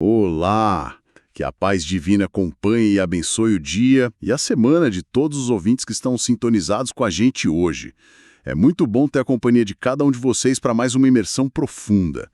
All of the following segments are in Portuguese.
Olá! Que a paz divina acompanhe e abençoe o dia e a semana de todos os ouvintes que estão sintonizados com a gente hoje. É muito bom ter a companhia de cada um de vocês para mais uma imersão profunda.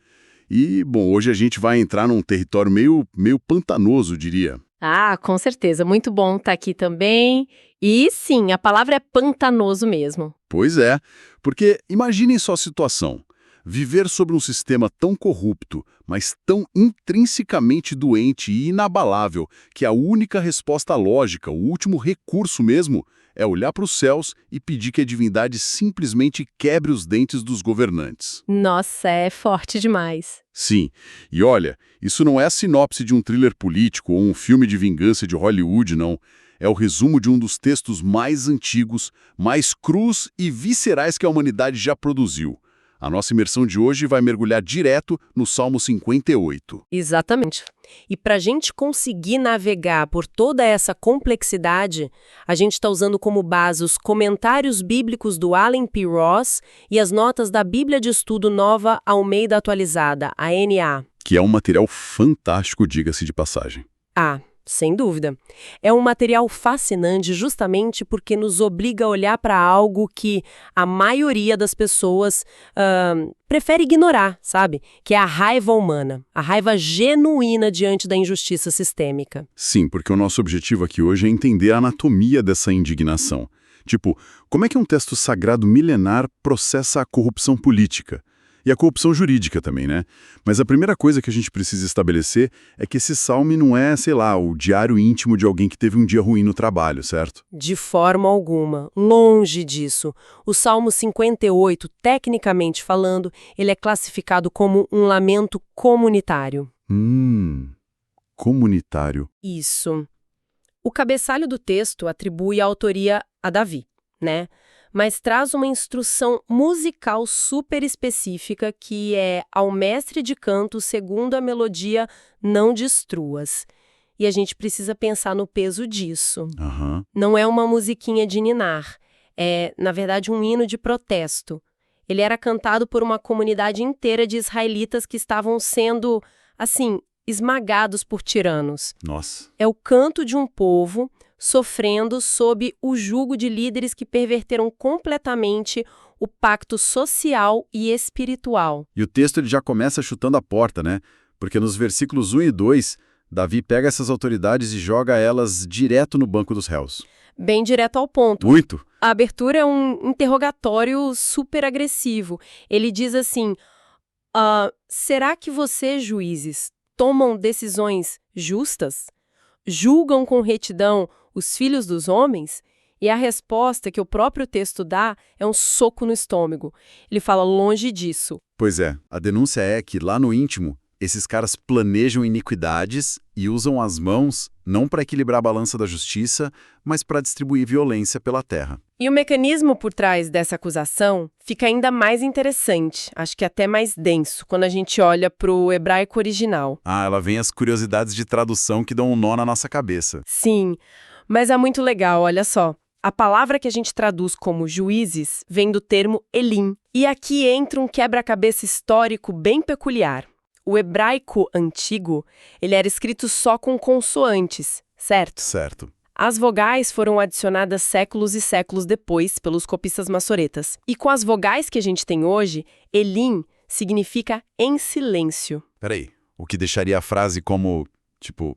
E, bom, hoje a gente vai entrar num território meio pantanoso, diria. Ah, com certeza. Muito bom estar aqui também. E sim, a palavra é pantanoso mesmo. Pois é, porque imaginem só a situação. Viver sobre um sistema tão corrupto, mas tão intrinsecamente doente e inabalável, que a única resposta lógica, o último recurso mesmo, é olhar para os céus e pedir que a divindade simplesmente quebre os dentes dos governantes. Nossa, é forte demais. Sim, e olha, isso não é a sinopse de um thriller político ou um filme de vingança de Hollywood, não. É o resumo de um dos textos mais antigos, mais crus e viscerais que a humanidade já produziu. A nossa imersão de hoje vai mergulhar direto no Salmo 58. Exatamente. E para a gente conseguir navegar por toda essa complexidade, a gente está usando como base os comentários bíblicos do Allen P. Ross e as notas da Bíblia de Estudo Nova Almeida Atualizada, a NA. Que é um material fantástico, diga-se de passagem. Ah, sem dúvida. É um material fascinante justamente porque nos obriga a olhar para algo que a maioria das pessoas prefere ignorar, sabe? Que é a raiva humana, a raiva genuína diante da injustiça sistêmica. Sim, porque o nosso objetivo aqui hoje é entender a anatomia dessa indignação. Tipo, como é que um texto sagrado milenar processa a corrupção política? E a corrupção jurídica também, né? Mas a primeira coisa que a gente precisa estabelecer é que esse salmo não é, sei lá, o diário íntimo de alguém que teve um dia ruim no trabalho, certo? De forma alguma, longe disso. O Salmo 58, tecnicamente falando, ele é classificado como um lamento comunitário. Comunitário. Isso. O cabeçalho do texto atribui a autoria a Davi, né? Mas traz uma instrução musical super específica que é ao mestre de canto segundo a melodia não destruas. E a gente precisa pensar no peso disso. Não é uma musiquinha de ninar, é, na verdade, um hino de protesto. Ele era cantado por uma comunidade inteira de israelitas que estavam sendo, assim, esmagados por tiranos. Nossa. É o canto de um povo sofrendo sob o jugo de líderes que perverteram completamente o pacto social e espiritual. E o texto ele já começa chutando a porta, né? Porque nos versículos 1 e 2, Davi pega essas autoridades e joga elas direto no banco dos réus. Bem direto ao ponto. Muito. A abertura é um interrogatório super agressivo. Ele diz assim, será que vocês, juízes, tomam decisões justas? Julgam com retidão os filhos dos homens? E a resposta que o próprio texto dá é um soco no estômago. Ele fala longe disso. Pois é, a denúncia é que lá no íntimo, esses caras planejam iniquidades e usam as mãos não para equilibrar a balança da justiça, mas para distribuir violência pela terra. E o mecanismo por trás dessa acusação fica ainda mais interessante, acho que até mais denso, quando a gente olha para o hebraico original. Ah, ela vem as curiosidades de tradução que dão um nó na nossa cabeça. Sim, mas é muito legal, olha só. A palavra que a gente traduz como juízes vem do termo Elim. E aqui entra um quebra-cabeça histórico bem peculiar. O hebraico antigo, ele era escrito só com consoantes, certo? Certo. As vogais foram adicionadas séculos e séculos depois pelos copistas massoretas. E com as vogais que a gente tem hoje, Elim significa em silêncio. Peraí, o que deixaria a frase como, tipo,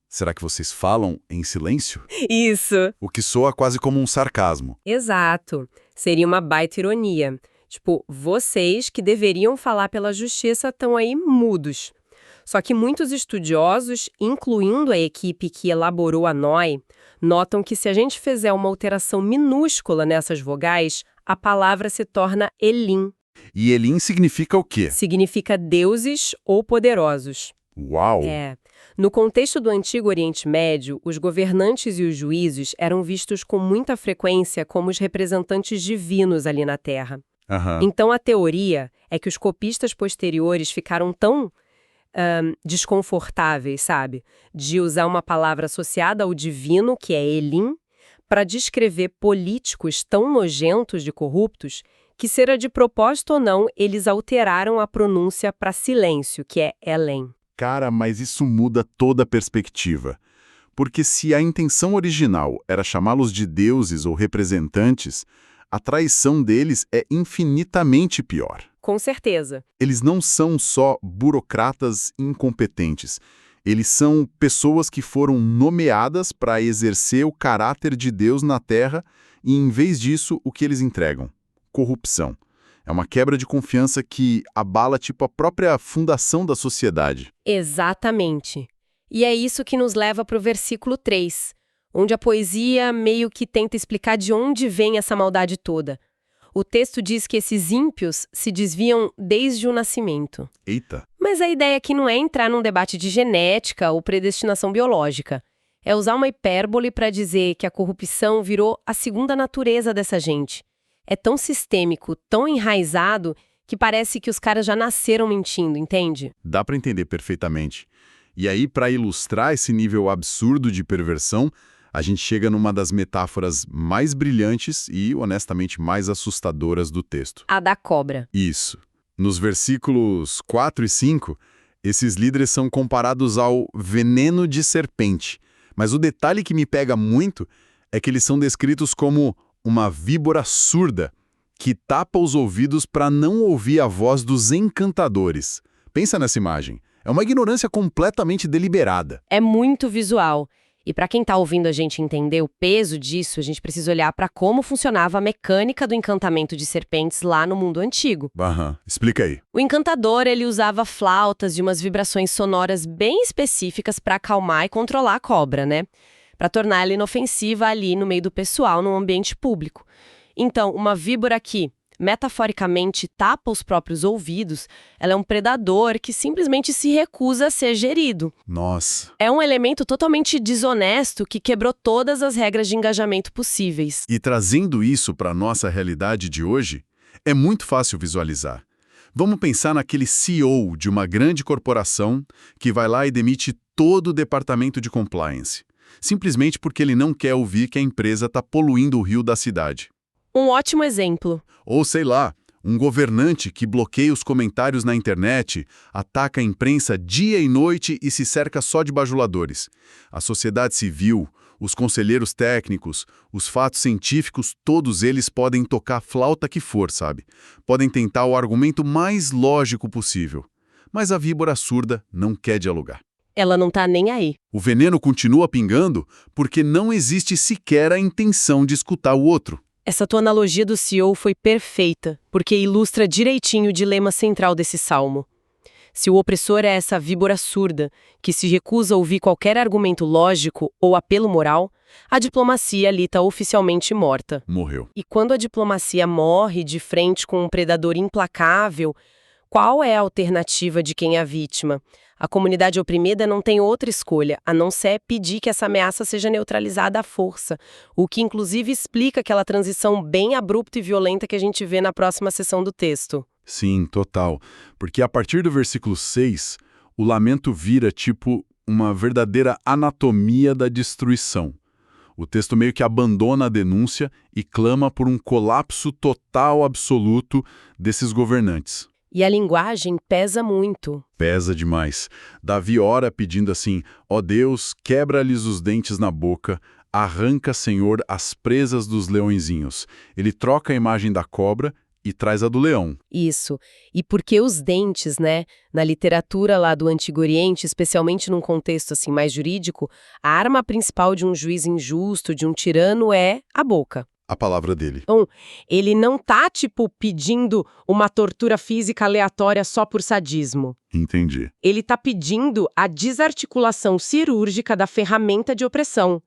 será que vocês falam em silêncio? Isso. O que soa quase como um sarcasmo. Exato. Seria uma baita ironia. Tipo, vocês que deveriam falar pela justiça estão aí mudos. Só que muitos estudiosos, incluindo a equipe que elaborou a NOI, notam que se a gente fizer uma alteração minúscula nessas vogais, a palavra se torna Elim. E Elim significa o quê? Significa deuses ou poderosos. Uau! É. No contexto do Antigo Oriente Médio, os governantes e os juízes eram vistos com muita frequência como os representantes divinos ali na Terra. Então a teoria é que os copistas posteriores ficaram tão desconfortáveis, sabe? De usar uma palavra associada ao divino, que é Elim, para descrever políticos tão nojentos de corruptos que, seja de propósito ou não, eles alteraram a pronúncia para silêncio, que é Elém. Cara, mas isso muda toda a perspectiva. Porque se a intenção original era chamá-los de deuses ou representantes, a traição deles é infinitamente pior. Com certeza. Eles não são só burocratas incompetentes. Eles são pessoas que foram nomeadas para exercer o caráter de Deus na Terra e, em vez disso, o que eles entregam? Corrupção. É uma quebra de confiança que abala tipo a própria fundação da sociedade. Exatamente. E é isso que nos leva para o versículo 3, onde a poesia meio que tenta explicar de onde vem essa maldade toda. O texto diz que esses ímpios se desviam desde o nascimento. Eita! Mas a ideia aqui não é entrar num debate de genética ou predestinação biológica. É usar uma hipérbole para dizer que a corrupção virou a segunda natureza dessa gente. É tão sistêmico, tão enraizado, que parece que os caras já nasceram mentindo, entende? Dá para entender perfeitamente. E aí, para ilustrar esse nível absurdo de perversão, a gente chega numa das metáforas mais brilhantes e, honestamente, mais assustadoras do texto. A da cobra. Isso. Nos versículos 4 e 5, esses líderes são comparados ao veneno de serpente. Mas o detalhe que me pega muito é que eles são descritos como uma víbora surda que tapa os ouvidos para não ouvir a voz dos encantadores. Pensa nessa imagem. É uma ignorância completamente deliberada. É muito visual. E para quem está ouvindo a gente entender o peso disso, a gente precisa olhar para como funcionava a mecânica do encantamento de serpentes lá no mundo antigo. Explica aí. O encantador, ele usava flautas e umas vibrações sonoras bem específicas para acalmar e controlar a cobra, né? Para tornar ela inofensiva ali no meio do pessoal, num ambiente público. Então, uma víbora que, metaforicamente, tapa os próprios ouvidos, ela é um predador que simplesmente se recusa a ser gerido. Nossa. É um elemento totalmente desonesto que quebrou todas as regras de engajamento possíveis. E trazendo isso para a nossa realidade de hoje, é muito fácil visualizar. Vamos pensar naquele CEO de uma grande corporação que vai lá e demite todo o departamento de compliance, simplesmente porque ele não quer ouvir que a empresa está poluindo o rio da cidade. Um ótimo exemplo. Ou, sei lá, um governante que bloqueia os comentários na internet, ataca a imprensa dia e noite e se cerca só de bajuladores. A sociedade civil, os conselheiros técnicos, os fatos científicos, todos eles podem tocar a flauta que for, sabe? Podem tentar o argumento mais lógico possível. Mas a víbora surda não quer dialogar. Ela não tá nem aí. O veneno continua pingando porque não existe sequer a intenção de escutar o outro. Essa tua analogia do CEO foi perfeita, porque ilustra direitinho o dilema central desse salmo. Se o opressor é essa víbora surda, que se recusa a ouvir qualquer argumento lógico ou apelo moral, a diplomacia ali está oficialmente morta. Morreu. E quando a diplomacia morre de frente com um predador implacável, qual é a alternativa de quem é a vítima? A comunidade oprimida não tem outra escolha, a não ser pedir que essa ameaça seja neutralizada à força, o que inclusive explica aquela transição bem abrupta e violenta que a gente vê na próxima seção do texto. Sim, total. Porque a partir do versículo 6, o lamento vira tipo uma verdadeira anatomia da destruição. O texto meio que abandona a denúncia e clama por um colapso total absoluto desses governantes. E a linguagem pesa muito. Pesa demais. Davi ora pedindo assim, ó Deus, quebra-lhes os dentes na boca, arranca, Senhor, as presas dos leõezinhos. Ele troca a imagem da cobra e traz a do leão. Isso. E porque os dentes, né, na literatura lá do Antigo Oriente, especialmente num contexto assim mais jurídico, a arma principal de um juiz injusto, de um tirano, é a boca. A palavra dele. Então, ele não tá, pedindo uma tortura física aleatória só por sadismo. Entendi. Ele tá pedindo a desarticulação cirúrgica da ferramenta de opressão.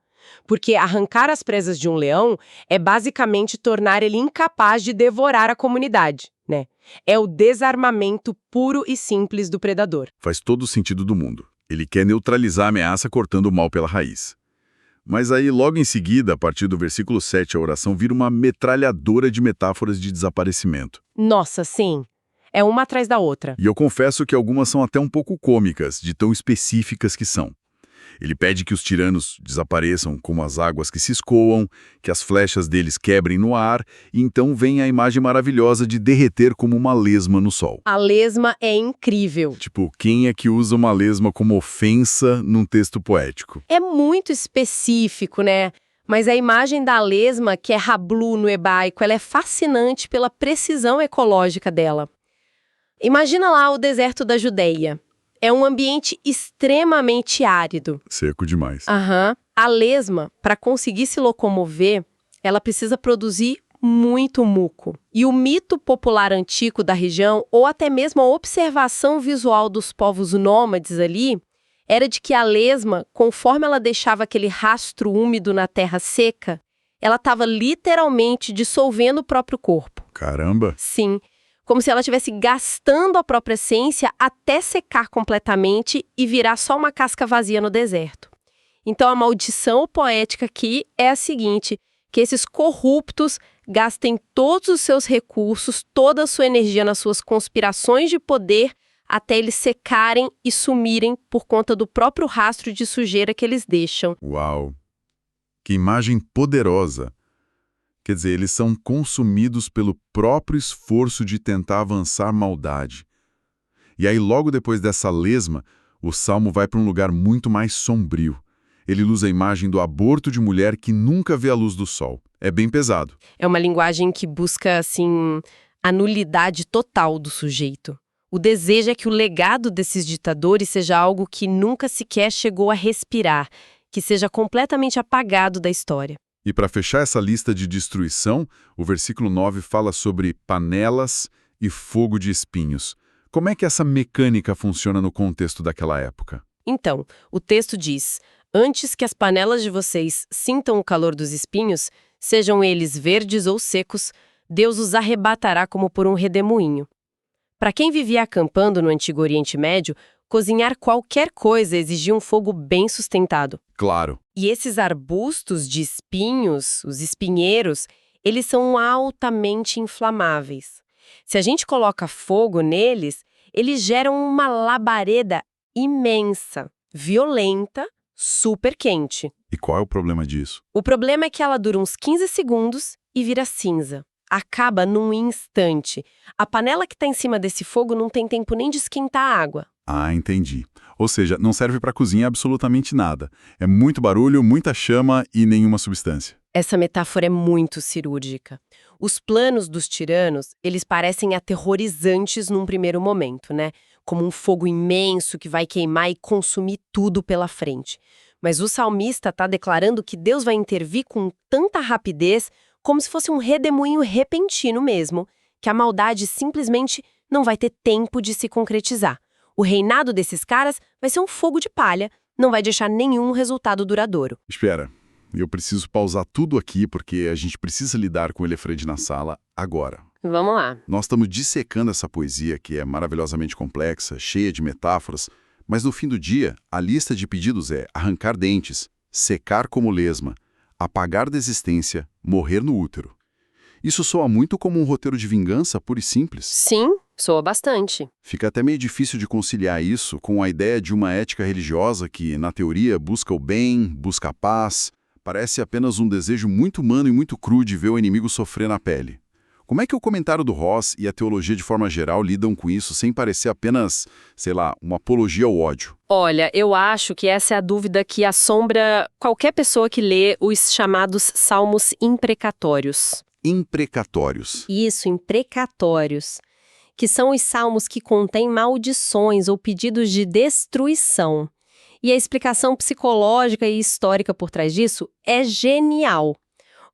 Porque arrancar as presas de um leão é basicamente tornar ele incapaz de devorar a comunidade, né? É o desarmamento puro e simples do predador. Faz todo o sentido do mundo. Ele quer neutralizar a ameaça cortando o mal pela raiz. Mas aí, logo em seguida, a partir do versículo 7, a oração vira uma metralhadora de metáforas de desaparecimento. Nossa, sim. É uma atrás da outra. E eu confesso que algumas são até um pouco cômicas, de tão específicas que são. Ele pede que os tiranos desapareçam como as águas que se escoam, que as flechas deles quebrem no ar, e então vem a imagem maravilhosa de derreter como uma lesma no sol. A lesma é incrível. Tipo, quem é que usa uma lesma como ofensa num texto poético? É muito específico, né? Mas a imagem da lesma, que é Hablu no hebraico, ela é fascinante pela precisão ecológica dela. Imagina lá o deserto da Judeia. É um ambiente extremamente árido. Seco demais. A lesma, para conseguir se locomover, ela precisa produzir muito muco. E o mito popular antigo da região, ou até mesmo a observação visual dos povos nômades ali, era de que a lesma, conforme ela deixava aquele rastro úmido na terra seca, ela estava literalmente dissolvendo o próprio corpo. Caramba! Sim, como se ela estivesse gastando a própria essência até secar completamente e virar só uma casca vazia no deserto. Então a maldição poética aqui é a seguinte, que esses corruptos gastem todos os seus recursos, toda a sua energia nas suas conspirações de poder, até eles secarem e sumirem por conta do próprio rastro de sujeira que eles deixam. Uau! Que imagem poderosa! Quer dizer, eles são consumidos pelo próprio esforço de tentar avançar maldade. E aí, logo depois dessa lesma, o Salmo vai para um lugar muito mais sombrio. Ele usa a imagem do aborto de mulher que nunca vê a luz do sol. É bem pesado. É uma linguagem que busca, assim, a nulidade total do sujeito. O desejo é que o legado desses ditadores seja algo que nunca sequer chegou a respirar, que seja completamente apagado da história. E para fechar essa lista de destruição, o versículo 9 fala sobre panelas e fogo de espinhos. Como é que essa mecânica funciona no contexto daquela época? Então, o texto diz: antes que as panelas de vocês sintam o calor dos espinhos, sejam eles verdes ou secos, Deus os arrebatará como por um redemoinho. Para quem vivia acampando no Antigo Oriente Médio, cozinhar qualquer coisa exigia um fogo bem sustentado. Claro. E esses arbustos de espinhos, os espinheiros, eles são altamente inflamáveis. Se a gente coloca fogo neles, eles geram uma labareda imensa, violenta, super quente. E qual é o problema disso? O problema é que ela dura uns 15 segundos e vira cinza. Acaba num instante. A panela que está em cima desse fogo não tem tempo nem de esquentar a água. Ah, entendi. Ou seja, não serve para cozinhar absolutamente nada. É muito barulho, muita chama e nenhuma substância. Essa metáfora é muito cirúrgica. Os planos dos tiranos, eles parecem aterrorizantes num primeiro momento, né? Como um fogo imenso que vai queimar e consumir tudo pela frente. Mas o salmista está declarando que Deus vai intervir com tanta rapidez, como se fosse um redemoinho repentino mesmo, que a maldade simplesmente não vai ter tempo de se concretizar. O reinado desses caras vai ser um fogo de palha, não vai deixar nenhum resultado duradouro. Espera, eu preciso pausar tudo aqui porque a gente precisa lidar com o elefante na sala agora. Vamos lá. Nós estamos dissecando essa poesia que é maravilhosamente complexa, cheia de metáforas, mas no fim do dia, a lista de pedidos é arrancar dentes, secar como lesma, apagar da existência, morrer no útero. Isso soa muito como um roteiro de vingança pura e simples. Sim, soa bastante. Fica até meio difícil de conciliar isso com a ideia de uma ética religiosa que, na teoria, busca o bem, busca a paz. Parece apenas um desejo muito humano e muito cru de ver o inimigo sofrer na pele. Como é que o comentário do Ross e a teologia de forma geral lidam com isso sem parecer apenas, sei lá, uma apologia ao ódio? Olha, eu acho que essa é a dúvida que assombra qualquer pessoa que lê os chamados salmos imprecatórios. Imprecatórios. Isso, imprecatórios. Que são os salmos que contêm maldições ou pedidos de destruição. E a explicação psicológica e histórica por trás disso é genial.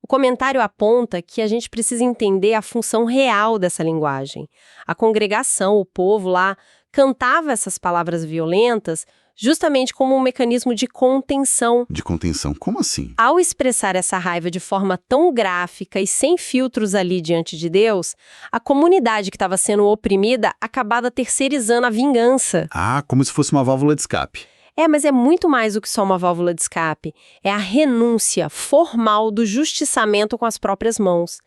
O comentário aponta que a gente precisa entender a função real dessa linguagem. A congregação, o povo lá, cantava essas palavras violentas justamente como um mecanismo de contenção. De contenção? Como assim? Ao expressar essa raiva de forma tão gráfica e sem filtros ali diante de Deus, a comunidade que estava sendo oprimida acabava terceirizando a vingança. Ah, como se fosse uma válvula de escape. Mas é muito mais do que só uma válvula de escape. É a renúncia formal do justiçamento com as próprias mãos.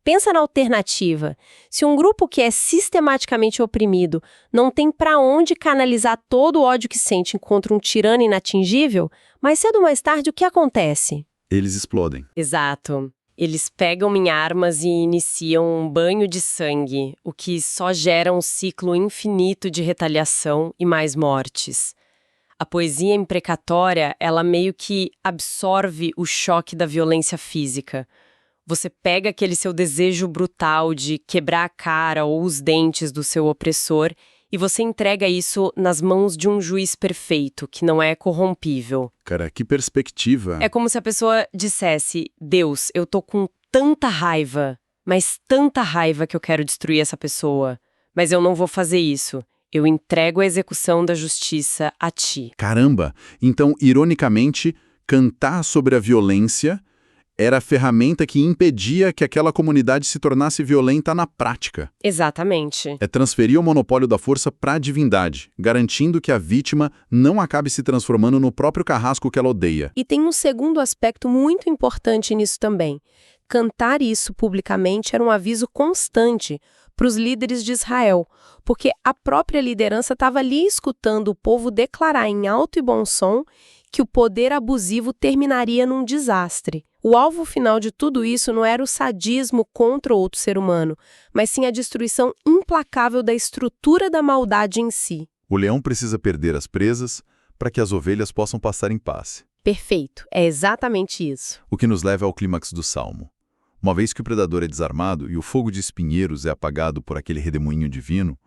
Pensa na alternativa. Se um grupo que é sistematicamente oprimido não tem para onde canalizar todo o ódio que sente contra um tirano inatingível, mais cedo ou mais tarde o que acontece? Eles explodem. Exato. Eles pegam em armas e iniciam um banho de sangue, o que só gera um ciclo infinito de retaliação e mais mortes. A poesia imprecatória, ela meio que absorve o choque da violência física. Você pega aquele seu desejo brutal de quebrar a cara ou os dentes do seu opressor e você entrega isso nas mãos de um juiz perfeito, que não é corrompível. Cara, que perspectiva. É como se a pessoa dissesse: Deus, eu tô com tanta raiva, mas tanta raiva que eu quero destruir essa pessoa. Mas eu não vou fazer isso. Eu entrego a execução da justiça a ti. Caramba! Então, ironicamente, cantar sobre a violência era a ferramenta que impedia que aquela comunidade se tornasse violenta na prática. Exatamente. É transferir o monopólio da força para a divindade, garantindo que a vítima não acabe se transformando no próprio carrasco que ela odeia. E tem um segundo aspecto muito importante nisso também. Cantar isso publicamente era um aviso constante para os líderes de Israel, porque a própria liderança estava ali escutando o povo declarar em alto e bom som que o poder abusivo terminaria num desastre. O alvo final de tudo isso não era o sadismo contra outro ser humano, mas sim a destruição implacável da estrutura da maldade em si. O leão precisa perder as presas para que as ovelhas possam passar em paz. Perfeito, é exatamente isso. O que nos leva ao clímax do Salmo. Uma vez que o predador é desarmado e o fogo de espinheiros é apagado por aquele redemoinho divino,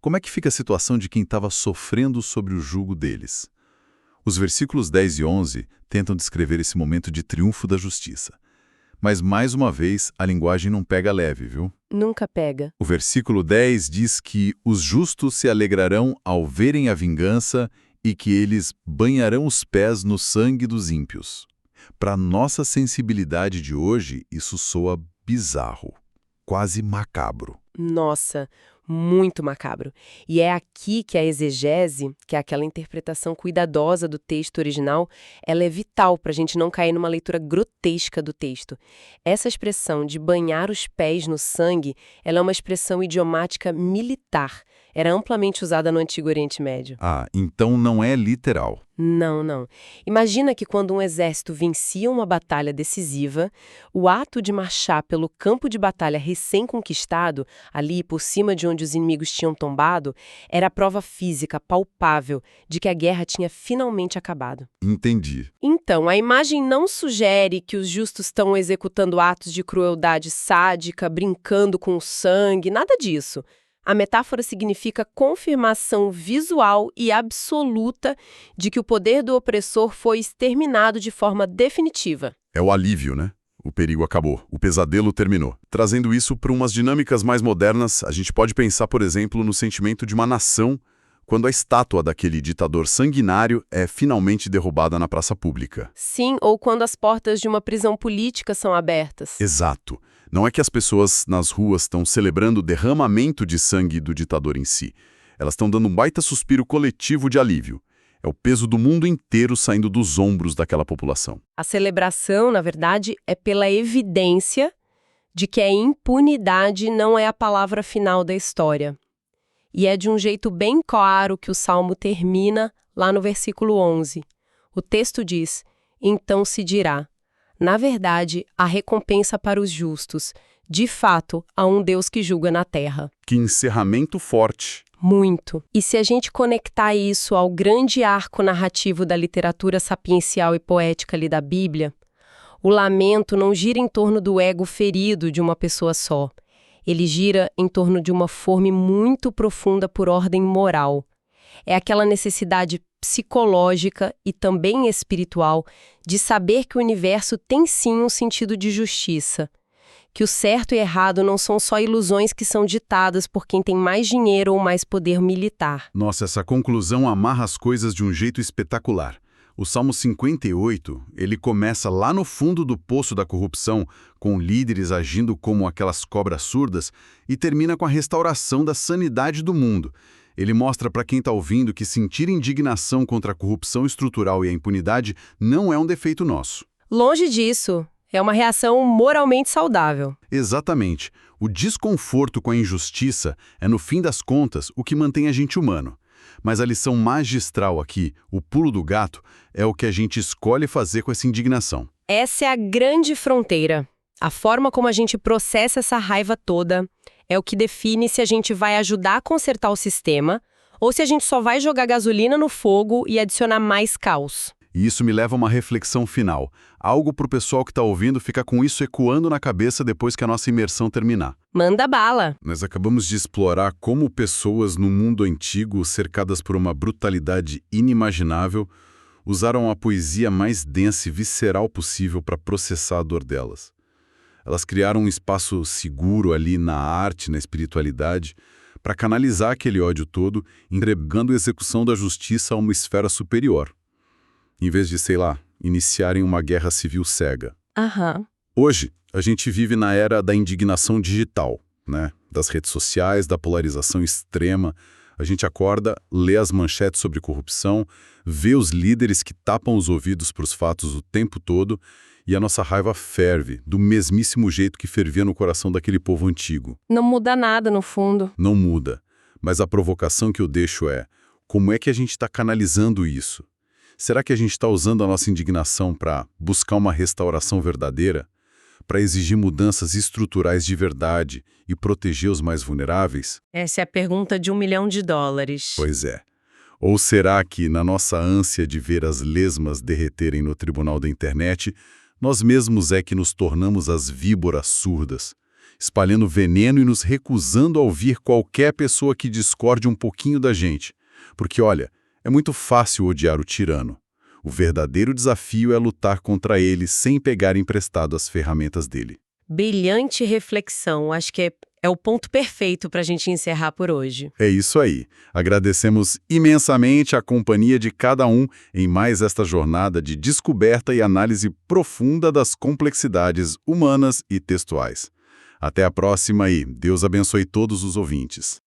como é que fica a situação de quem estava sofrendo sob o jugo deles? Os versículos 10 e 11 tentam descrever esse momento de triunfo da justiça. Mas, mais uma vez, a linguagem não pega leve, viu? Nunca pega. O versículo 10 diz que os justos se alegrarão ao verem a vingança e que eles banharão os pés no sangue dos ímpios. Para nossa sensibilidade de hoje, isso soa bizarro, quase macabro. Nossa, muito macabro. E é aqui que a exegese, que é aquela interpretação cuidadosa do texto original, ela é vital para a gente não cair numa leitura grotesca do texto. Essa expressão de banhar os pés no sangue, ela é uma expressão idiomática militar. Era amplamente usada no Antigo Oriente Médio. Ah, então não é literal. Não, não. Imagina que quando um exército vencia uma batalha decisiva, o ato de marchar pelo campo de batalha recém-conquistado, ali por cima de onde os inimigos tinham tombado, era a prova física, palpável, de que a guerra tinha finalmente acabado. Entendi. Então, a imagem não sugere que os justos estão executando atos de crueldade sádica, brincando com o sangue, nada disso. A metáfora significa confirmação visual e absoluta de que o poder do opressor foi exterminado de forma definitiva. É o alívio, né? O perigo acabou, o pesadelo terminou. Trazendo isso para umas dinâmicas mais modernas, a gente pode pensar, por exemplo, no sentimento de uma nação quando a estátua daquele ditador sanguinário é finalmente derrubada na praça pública. Sim, ou quando as portas de uma prisão política são abertas. Exato. Não é que as pessoas nas ruas estão celebrando o derramamento de sangue do ditador em si. Elas estão dando um baita suspiro coletivo de alívio. É o peso do mundo inteiro saindo dos ombros daquela população. A celebração, na verdade, é pela evidência de que a impunidade não é a palavra final da história. E é de um jeito bem claro que o Salmo termina lá no versículo 11. O texto diz: "Então se dirá, na verdade, há recompensa para os justos. De fato, há um Deus que julga na terra." Que encerramento forte. Muito. E se a gente conectar isso ao grande arco narrativo da literatura sapiencial e poética ali da Bíblia, o lamento não gira em torno do ego ferido de uma pessoa só. Ele gira em torno de uma fome muito profunda por ordem moral. É aquela necessidade psicológica e também espiritual de saber que o universo tem sim um sentido de justiça, que o certo e errado não são só ilusões que são ditadas por quem tem mais dinheiro ou mais poder militar. Nossa, essa conclusão amarra as coisas de um jeito espetacular. O Salmo 58, ele começa lá no fundo do poço da corrupção, com líderes agindo como aquelas cobras surdas, e termina com a restauração da sanidade do mundo. Ele mostra para quem está ouvindo que sentir indignação contra a corrupção estrutural e a impunidade não é um defeito nosso. Longe disso. É uma reação moralmente saudável. Exatamente. O desconforto com a injustiça é, no fim das contas, o que mantém a gente humano. Mas a lição magistral aqui, o pulo do gato, é o que a gente escolhe fazer com essa indignação. Essa é a grande fronteira. A forma como a gente processa essa raiva toda é o que define se a gente vai ajudar a consertar o sistema ou se a gente só vai jogar gasolina no fogo e adicionar mais caos. E isso me leva a uma reflexão final. Algo para o pessoal que está ouvindo ficar com isso ecoando na cabeça depois que a nossa imersão terminar. Manda bala! Nós acabamos de explorar como pessoas no mundo antigo, cercadas por uma brutalidade inimaginável, usaram a poesia mais densa e visceral possível para processar a dor delas. Elas criaram um espaço seguro ali na arte, na espiritualidade, para canalizar aquele ódio todo, entregando a execução da justiça a uma esfera superior. Em vez de, sei lá, iniciarem uma guerra civil cega. Hoje, a gente vive na era da indignação digital, né? Das redes sociais, da polarização extrema. A gente acorda, lê as manchetes sobre corrupção, vê os líderes que tapam os ouvidos para os fatos o tempo todo e a nossa raiva ferve, do mesmíssimo jeito que fervia no coração daquele povo antigo. Não muda nada, no fundo. Não muda, mas a provocação que eu deixo é: como é que a gente está canalizando isso? Será que a gente está usando a nossa indignação para buscar uma restauração verdadeira? Para exigir mudanças estruturais de verdade e proteger os mais vulneráveis? Essa é a pergunta de $1 milhão. Pois é. Ou será que, na nossa ânsia de ver as lesmas derreterem no tribunal da internet, nós mesmos é que nos tornamos as víboras surdas, espalhando veneno e nos recusando a ouvir qualquer pessoa que discorde um pouquinho da gente? Porque, olha, é muito fácil odiar o tirano. O verdadeiro desafio é lutar contra ele sem pegar emprestado as ferramentas dele. Brilhante reflexão. Acho que é o ponto perfeito para a gente encerrar por hoje. É isso aí. Agradecemos imensamente a companhia de cada um em mais esta jornada de descoberta e análise profunda das complexidades humanas e textuais. Até a próxima e Deus abençoe todos os ouvintes.